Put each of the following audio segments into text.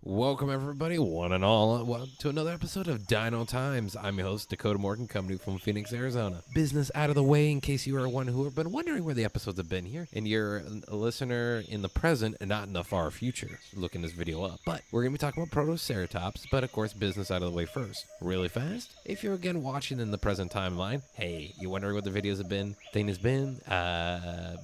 Welcome, everybody, one and all, to another episode of Dino Times. I'm your host, Dakota Morgan, coming from Phoenix, Arizona. Business out of the way in case you are one who have been wondering where the episodes have been here, and you're a listener in the present and not in the far future, looking this video up. But we're going to be talking about Protoceratops, but of course, business out of the way first. Really fast, if you're again watching in the present timeline, hey, you wondering what the videos have been? Thing has been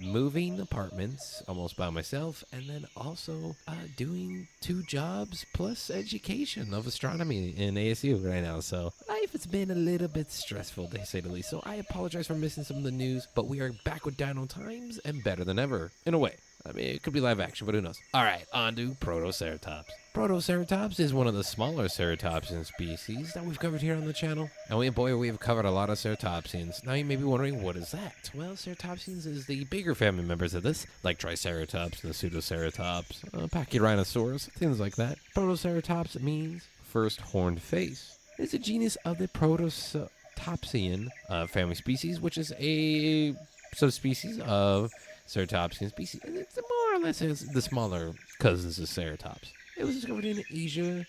moving apartments, almost by myself, and then also doing 2 jobs plus education of astronomy in ASU right now. So life has been a little bit stressful, to say the least. So I apologize for missing some of the news, but we are back with Dino Times and better than ever, in a way. I mean, it could be live action, but who knows? All right, on to Protoceratops. Protoceratops is one of the smaller ceratopsian species that we've covered here on the channel. And we have covered a lot of ceratopsians. Now you may be wondering, what is that? Well, ceratopsians is the bigger family members of this, like Triceratops and the Pseudoceratops, Pachyrhinosaurus, things like that. Protoceratops means first horned face. It's a genus of the Protoceratopian family species, which is a subspecies of ceratopsian species. And it's more or less the smaller cousins of ceratops. It was discovered in Asia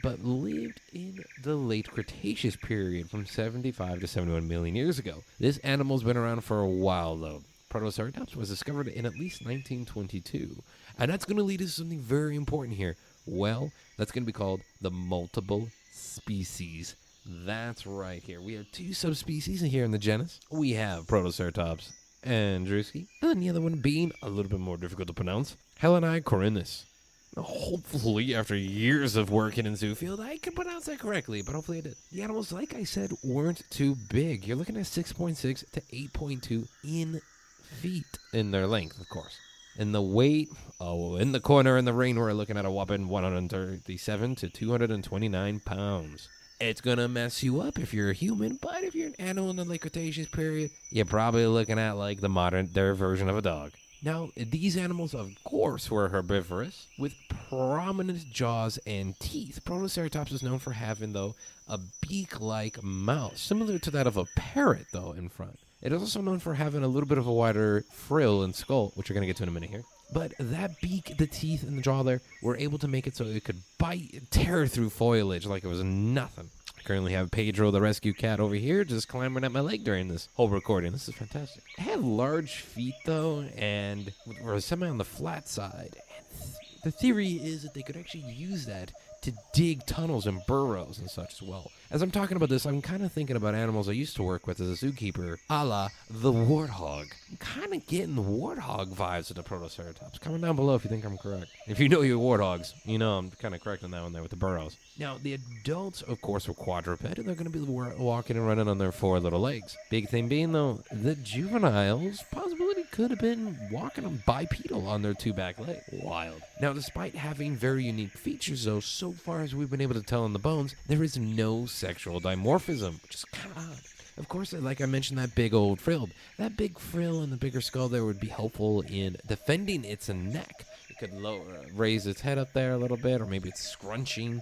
but lived in the late Cretaceous period from 75 to 71 million years ago. This animal's been around for a while, though. Protoceratops was discovered in at least 1922. And that's going to lead us to something very important here. Well, that's going to be called the multiple species. That's right here. We have 2 subspecies here in the genus. We have Protoceratops andrewski, and then the other one being a little bit more difficult to pronounce, Heleni corinus. Hopefully, after years of working in Zoofield, I can pronounce that correctly, but hopefully I did. The animals, like I said, weren't too big. You're looking at 6.6 to 8.2 in feet in their length, of course. And the weight, in the corner in the ring, we're looking at a whopping 137 to 229 pounds. It's going to mess you up if you're a human, but if you're an animal in the late Cretaceous period, you're probably looking at like their version of a dog. Now, these animals, of course, were herbivorous, with prominent jaws and teeth. Protoceratops is known for having, though, a beak-like mouth, similar to that of a parrot, though, in front. It is also known for having a little bit of a wider frill and skull, which we're going to get to in a minute here. But that beak, the teeth, and the jaw there were able to make it so it could bite and tear through foliage like it was nothing. I currently have Pedro, the rescue cat, over here just clambering at my leg during this whole recording. This is fantastic. It had large feet, though, and were semi on the flat side. And the theory is that they could actually use that to dig tunnels and burrows and such as well. As I'm talking about this, I'm kind of thinking about animals I used to work with as a zookeeper, a la the warthog. I'm kind of getting the warthog vibes of the Protoceratops. Comment down below if you think I'm correct. If you know your warthogs, you know I'm kind of correct on that one there with the burrows. Now, the adults, of course, are quadruped, and they're going to be walking and running on their 4 little legs. Big thing being, though, the juveniles, possibility could have been walking on bipedal on their 2 back legs. Wild. Now, despite having very unique features, though, so far as we've been able to tell in the bones, there is no sexual dimorphism, which is kind of odd. Of course, like I mentioned, that big old frill. That big frill and the bigger skull there would be helpful in defending its neck. It could raise its head up there a little bit, or maybe it's scrunching,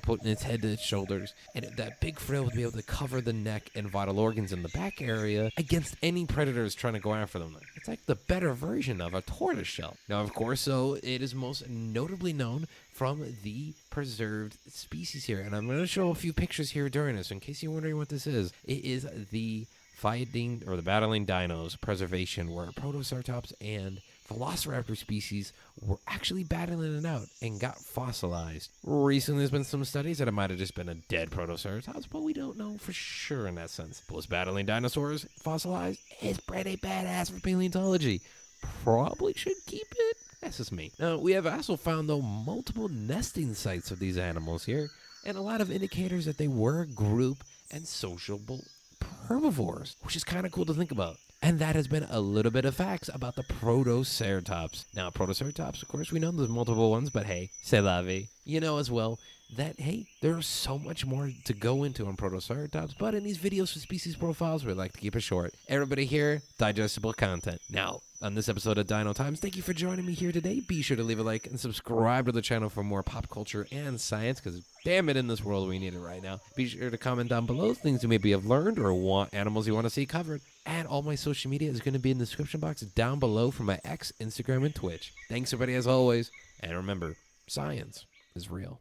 putting its head to its shoulders. And that big frill would be able to cover the neck and vital organs in the back area against any predators trying to go after them. It's like the better version of a tortoiseshell. Now, of course, though, it is most notably known from the preserved species here. And I'm going to show a few pictures here during this, in case you're wondering what this is. It is the the battling dinos preservation, where Protoceratops and Velociraptor species were actually battling it out and got fossilized. Recently, there's been some studies that it might have just been a dead Protoceratops, but we don't know for sure in that sense. Those battling dinosaurs fossilized is pretty badass for paleontology. Probably should keep it. That's just me. Now, we have also found, though, multiple nesting sites of these animals here, and a lot of indicators that they were a group and sociable herbivores, which is kind of cool to think about. And that has been a little bit of facts about the Protoceratops. Now, Protoceratops, of course, we know there's multiple ones, but hey, c'est la vie. You know as well that, hey, there's so much more to go into on Protoceratops, but in these videos for species profiles, we like to keep it short. Everybody here, digestible content. Now, on this episode of Dino Times, thank you for joining me here today. Be sure to leave a like and subscribe to the channel for more pop culture and science, because damn it, in this world, we need it right now. Be sure to comment down below things you maybe have learned or want animals you want to see covered. And all my social media is going to be in the description box down below for my X, Instagram, and Twitch. Thanks, everybody, as always. And remember, science is real.